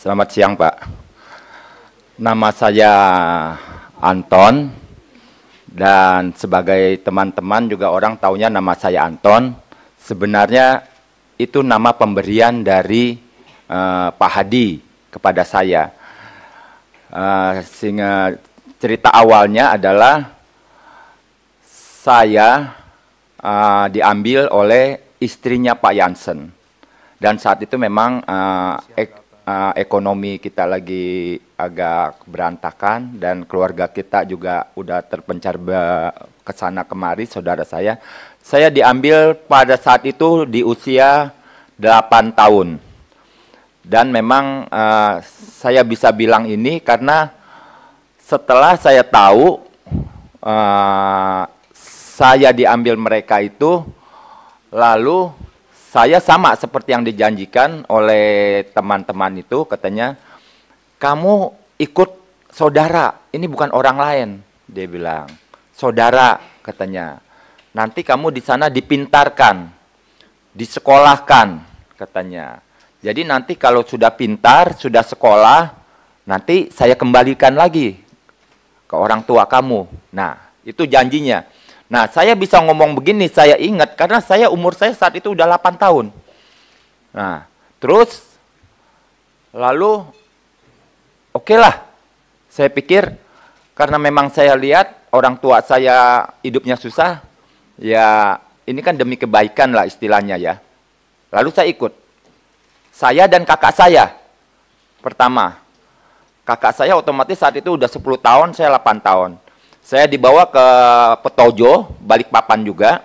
Selamat siang, Pak. Nama saya Anton, dan sebagai teman-teman juga orang taunya nama saya Anton. Sebenarnya itu nama pemberian dari Pak Hadi kepada saya. Sehingga cerita awalnya adalah saya diambil oleh istrinya Pak Jansen. Dan saat itu memang ekonomi kita lagi agak berantakan dan keluarga kita juga udah terpencar ke sana kemari, saudara saya. Saya diambil pada saat itu di usia 8 tahun. Dan memang saya bisa bilang ini karena setelah saya tahu saya diambil mereka itu, lalu saya sama seperti yang dijanjikan oleh teman-teman itu, katanya, kamu ikut saudara, ini bukan orang lain, dia bilang. Saudara, katanya. Nanti kamu di sana dipintarkan, disekolahkan, katanya. Jadi nanti kalau sudah pintar, sudah sekolah, nanti saya kembalikan lagi ke orang tua kamu. Nah, itu janjinya. Nah, saya bisa ngomong begini, saya ingat, karena umur saya saat itu udah 8 tahun. Nah, terus, lalu, oke lah, saya pikir, karena memang saya lihat orang tua saya hidupnya susah, ya ini kan demi kebaikan lah istilahnya ya. Lalu saya ikut. Saya dan kakak saya, pertama. Kakak saya otomatis saat itu udah 10 tahun, saya 8 tahun. Saya dibawa ke Petojo, Balikpapan juga.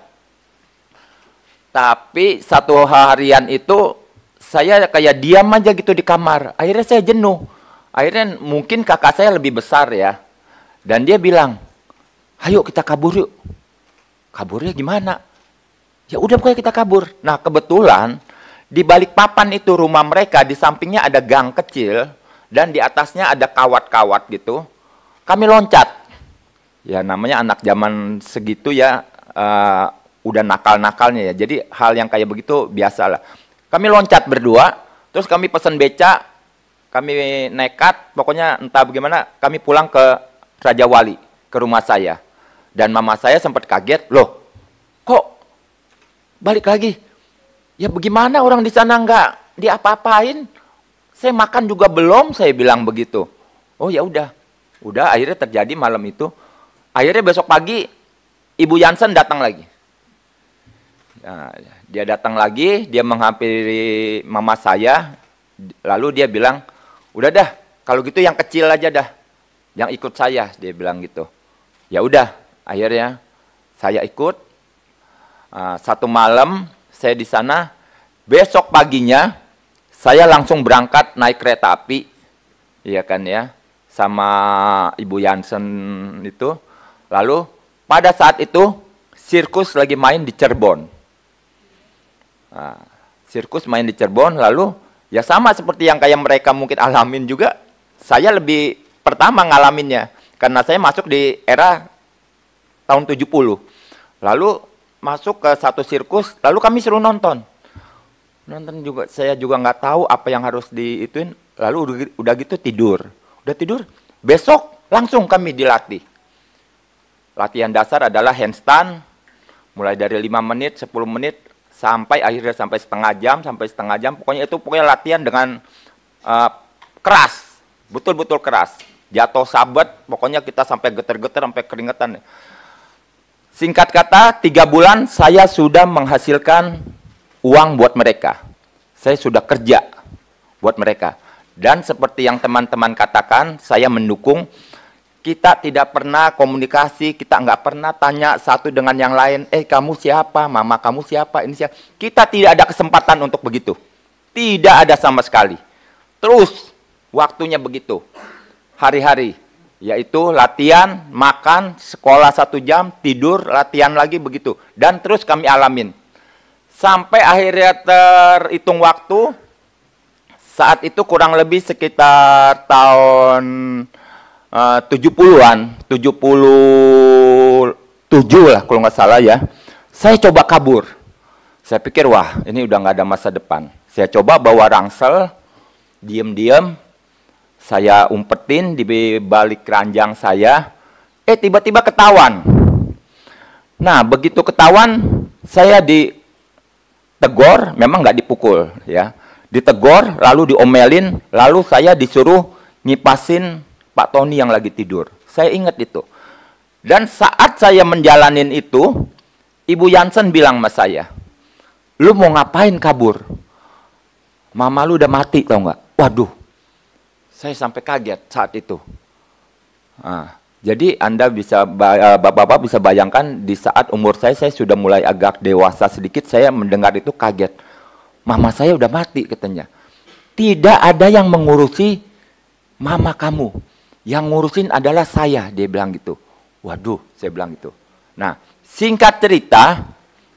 Tapi satu harian itu saya kayak diam aja gitu di kamar. Akhirnya saya jenuh. Akhirnya mungkin kakak saya lebih besar ya. Dan dia bilang, ayo kita kabur yuk. Kaburnya gimana? Ya udah pokoknya kita kabur. Nah kebetulan di Balikpapan itu rumah mereka, di sampingnya ada gang kecil. Dan di atasnya ada kawat-kawat gitu. Kami loncat. Ya namanya anak zaman segitu ya udah nakal-nakalnya ya. Jadi hal yang kayak begitu biasalah. Kami loncat berdua, terus kami pesan beca, kami nekat, pokoknya entah bagaimana, kami pulang ke Raja Wali, ke rumah saya. Dan mama saya sempat kaget, loh kok balik lagi? Ya bagaimana orang di sana nggak diapa-apain? Saya makan juga belum, saya bilang begitu. Oh ya udah akhirnya terjadi malam itu. Akhirnya besok pagi, Ibu Jansen datang lagi. Nah, dia datang lagi, dia menghampiri mama saya, lalu dia bilang, udah dah, kalau gitu yang kecil aja dah, yang ikut saya, dia bilang gitu. Ya udah, akhirnya saya ikut. Satu malam saya di sana, besok paginya saya langsung berangkat naik kereta api, iya kan ya, sama Ibu Jansen itu. Lalu pada saat itu sirkus lagi main di Cirebon. Nah, sirkus main di Cirebon, lalu ya sama seperti yang kayak mereka mungkin alamin juga, saya lebih pertama ngalaminnya. Karena saya masuk di era tahun 70. Lalu masuk ke satu sirkus, lalu kami suruh nonton. Nonton juga, saya juga nggak tahu apa yang harus diituin, lalu udah gitu tidur. Udah tidur, besok langsung kami dilatih. Latihan dasar adalah handstand, mulai dari 5 menit, 10 menit, sampai akhirnya sampai setengah jam, pokoknya latihan dengan keras, betul-betul keras. Jatuh sabet, pokoknya kita sampai geter-geter, sampai keringetan. Singkat kata, 3 bulan saya sudah menghasilkan uang buat mereka. Saya sudah kerja buat mereka. Dan seperti yang teman-teman katakan, saya mendukung. Kita tidak pernah komunikasi, kita nggak pernah tanya satu dengan yang lain, kamu siapa, mama kamu siapa, ini siapa. Kita tidak ada kesempatan untuk begitu. Tidak ada sama sekali. Terus, waktunya begitu. Hari-hari, yaitu latihan, makan, sekolah 1 jam, tidur, latihan lagi begitu. Dan terus kami alamin. Sampai akhirnya terhitung waktu, saat itu kurang lebih sekitar tahun 70-an, 77 lah kalau nggak salah ya. Saya coba kabur. Saya pikir, wah ini udah nggak ada masa depan. Saya coba bawa rangsel, diem-diem, Saya umpetin di balik keranjang saya. Tiba-tiba ketahuan. Nah, begitu ketahuan, saya ditegur, memang nggak dipukul, ya. Ditegur, lalu diomelin, lalu saya disuruh ngipasin Pak Tony yang lagi tidur. Saya ingat itu. Dan saat saya menjalanin itu, Ibu Jansen bilang sama saya, "Lu mau ngapain kabur? Mama lu udah mati, tau nggak?" Waduh, saya sampai kaget saat itu. Nah, jadi Anda bisa, Bapak-bapak bisa bayangkan di saat umur saya sudah mulai agak dewasa sedikit, saya mendengar itu kaget. Mama saya udah mati katanya. Tidak ada yang mengurusi mama kamu. Yang ngurusin adalah saya, dia bilang gitu. Waduh, saya bilang gitu. Nah, singkat cerita,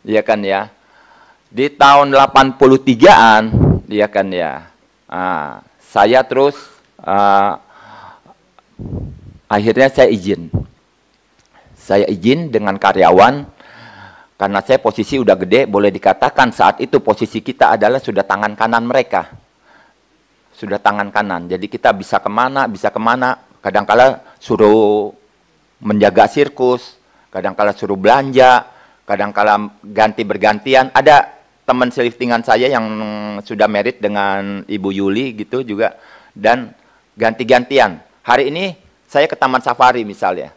ya kan ya, di tahun 83-an, ya kan ya, saya terus, akhirnya saya izin. Saya izin dengan karyawan, karena saya posisi udah gede, boleh dikatakan saat itu posisi kita adalah sudah tangan kanan mereka. Sudah tangan kanan, jadi kita bisa kemana, kadang-kala suruh menjaga sirkus, kadang-kala suruh belanja, kadang-kala ganti bergantian. Ada teman seliftingan saya yang sudah married dengan Ibu Yuli gitu juga, dan ganti-gantian. Hari ini saya ke Taman Safari misalnya,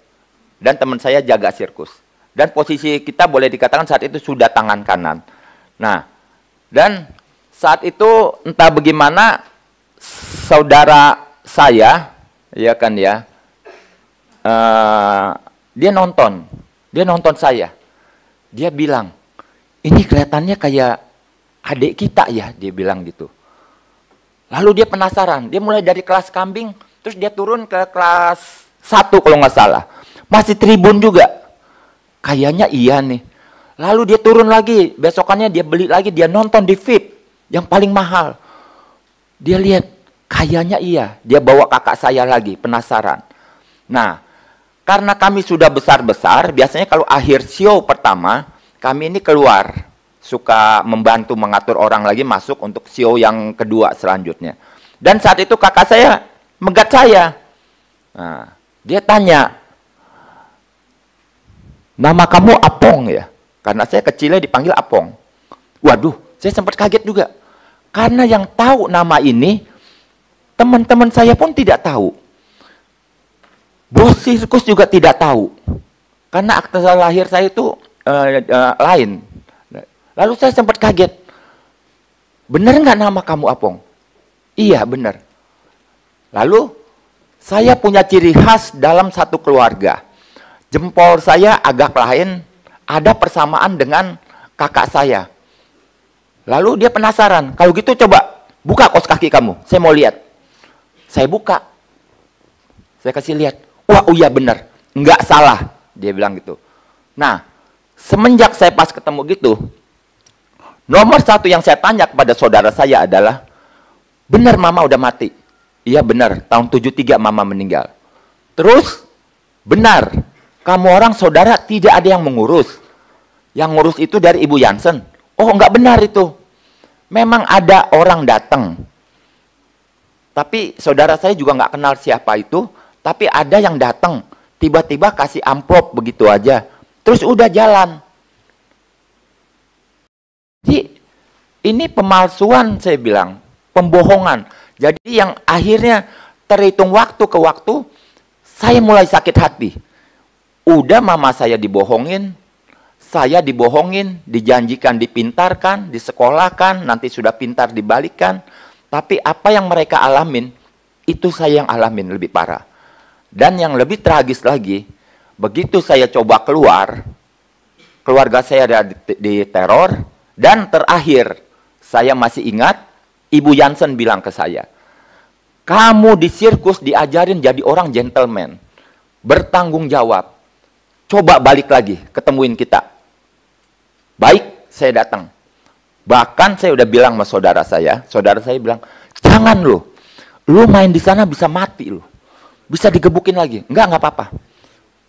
dan teman saya jaga sirkus. Dan posisi kita boleh dikatakan saat itu sudah tangan kanan. Nah, dan saat itu entah bagaimana saudara saya, ya kan ya, dia nonton saya. Dia bilang, "Ini kelihatannya kayak adik kita ya," dia bilang gitu. Lalu dia penasaran, dia mulai dari kelas kambing, terus dia turun ke kelas 1 kalau nggak salah. Masih tribun juga. Kayaknya iya nih. Lalu dia turun lagi, besokannya dia beli lagi, dia nonton di VIP yang paling mahal. Dia lihat, kayaknya iya. Dia bawa kakak saya lagi, penasaran. Nah, karena kami sudah besar-besar, biasanya kalau akhir show pertama, kami ini keluar. Suka membantu mengatur orang lagi masuk untuk show yang kedua selanjutnya. Dan saat itu kakak saya megat saya. Nah, dia tanya, "Nama kamu Apong ya?" Karena saya kecilnya dipanggil Apong. Waduh, saya sempat kaget juga. Karena yang tahu nama ini, teman-teman saya pun tidak tahu. Bos sirkus juga tidak tahu. Karena akte lahir saya itu lain. Lalu saya sempat kaget. "Benar nggak nama kamu Apong?" "Iya, benar." Lalu, saya punya ciri khas dalam satu keluarga. Jempol saya agak lain, ada persamaan dengan kakak saya. Lalu dia penasaran, "Kalau gitu coba buka kaos kaki kamu, saya mau lihat." Saya buka. Saya kasih lihat. "Wah, oh iya benar, nggak salah," dia bilang gitu. Nah, semenjak saya pas ketemu gitu, nomor satu yang saya tanya kepada saudara saya adalah, "Benar mama udah mati?" "Iya benar, tahun 73 mama meninggal." "Terus, benar, kamu orang saudara tidak ada yang mengurus. Yang ngurus itu dari Ibu Jansen." "Oh, nggak benar itu. Memang ada orang datang. Tapi saudara saya juga nggak kenal siapa itu. Tapi ada yang datang, tiba-tiba kasih amplop begitu aja. Terus udah jalan." Jadi, ini pemalsuan saya bilang. Pembohongan. Jadi yang akhirnya terhitung waktu ke waktu, saya mulai sakit hati. Udah mama saya dibohongin, saya dibohongin, dijanjikan dipintarkan, disekolahkan, nanti sudah pintar dibalikan. Tapi apa yang mereka alamin, itu saya yang alamin lebih parah. Dan yang lebih tragis lagi, begitu saya coba keluar, keluarga saya ada di teror, dan terakhir, saya masih ingat, Ibu Jansen bilang ke saya, "Kamu di sirkus diajarin jadi orang gentleman, bertanggung jawab. Coba balik lagi, ketemuin kita." Baik, saya datang. Bahkan saya udah bilang sama saudara saya bilang, "Jangan lu main di sana bisa mati lu. Bisa digebukin lagi." Nggak apa-apa.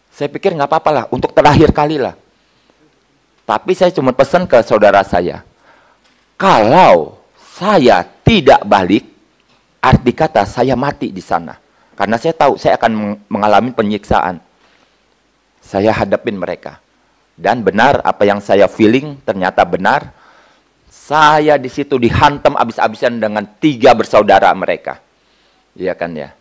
Saya pikir nggak apa-apa lah, untuk terakhir kali lah. Tapi saya cuma pesan ke saudara saya, kalau saya tidak balik, arti kata saya mati di sana. Karena saya tahu saya akan mengalami penyiksaan. Saya hadapin mereka. Dan benar apa yang saya feeling ternyata benar. Saya di situ dihantam habis-habisan dengan 3 bersaudara mereka. Iya kan ya.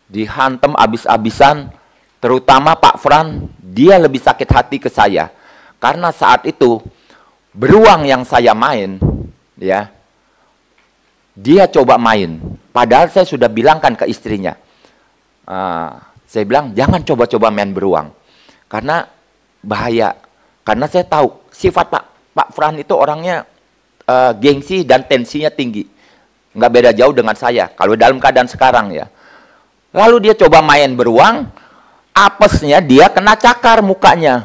Dihantam habis-habisan, terutama Pak Fran, dia lebih sakit hati ke saya. Karena saat itu beruang yang saya main, ya, dia coba main. Padahal saya sudah bilangkan ke istrinya. Saya bilang, jangan coba-coba main beruang. Karena bahaya. Karena saya tahu, sifat Pak Fran itu orangnya gengsi dan tensinya tinggi. Nggak beda jauh dengan saya. Kalau dalam keadaan sekarang ya. Lalu dia coba main beruang, apesnya dia kena cakar mukanya.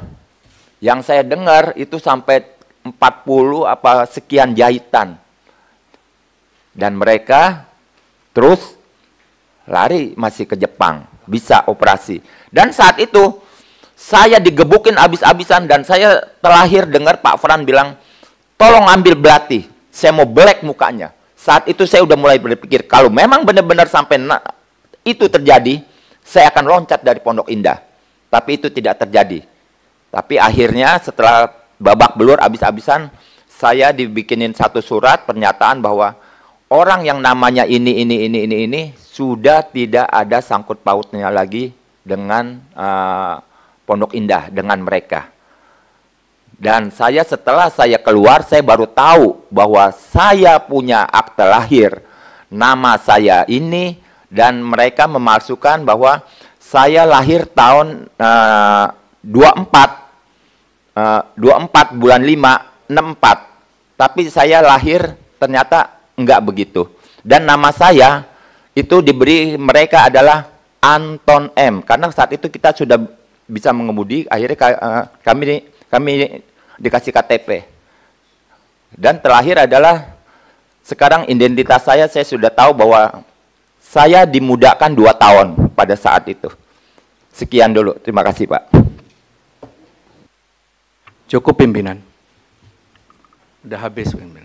Yang saya dengar itu sampai 40 apa sekian jahitan. Dan mereka terus lari masih ke Jepang, bisa operasi. Dan saat itu saya digebukin habis-habisan dan saya terakhir dengar Pak Fran bilang, tolong ambil belati, saya mau belek mukanya. Saat itu saya udah mulai berpikir, kalau memang benar-benar sampai itu terjadi, saya akan loncat dari Pondok Indah. Tapi itu tidak terjadi. Tapi akhirnya setelah babak belur habis-habisan, saya dibikinin satu surat pernyataan bahwa orang yang namanya ini sudah tidak ada sangkut pautnya lagi dengan Pondok Indah, dengan mereka. Dan setelah saya keluar, saya baru tahu bahwa saya punya akte lahir, nama saya ini, dan mereka memalsukan bahwa saya lahir tahun 24 bulan 5, 64. Tapi saya lahir ternyata enggak begitu. Dan nama saya itu diberi mereka adalah Anton M. Karena saat itu kita sudah bisa mengemudi, akhirnya kami dikasih KTP. Dan terakhir adalah sekarang identitas saya sudah tahu bahwa saya dimudahkan 2 tahun pada saat itu. Sekian dulu, terima kasih Pak. Cukup pimpinan. Udah habis pimpinan.